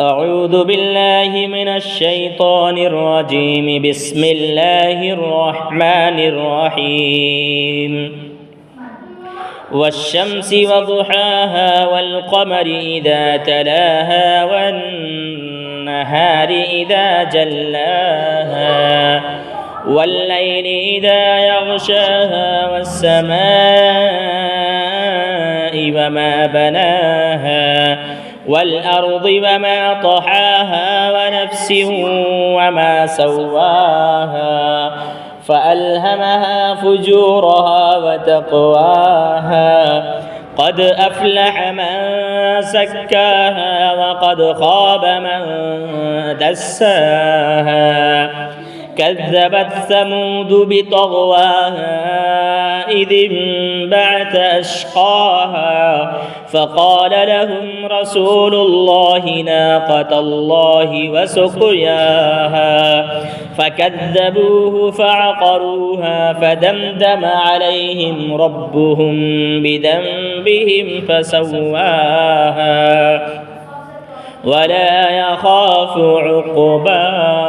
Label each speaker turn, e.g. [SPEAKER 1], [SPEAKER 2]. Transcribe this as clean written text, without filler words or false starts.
[SPEAKER 1] أعوذ بالله من الشيطان الرجيم. بسم الله الرحمن الرحيم. والشمس وضحاها والقمر إذا تلاها والنهار إذا جلاها والليل إذا يغشاها والسماء وما بناها والأرض وما طحاها ونفس وما سواها فألهمها فجورها وتقواها قد أفلح من زكاها وقد خاب من دساها كذبت ثمود بطغواها إذ انبعث أشقاها فقال لهم رسول الله ناقة الله وسقياها فكذبوه فعقروها فدمدم عليهم ربهم بذنبهم فسواها ولا يخاف عقباها.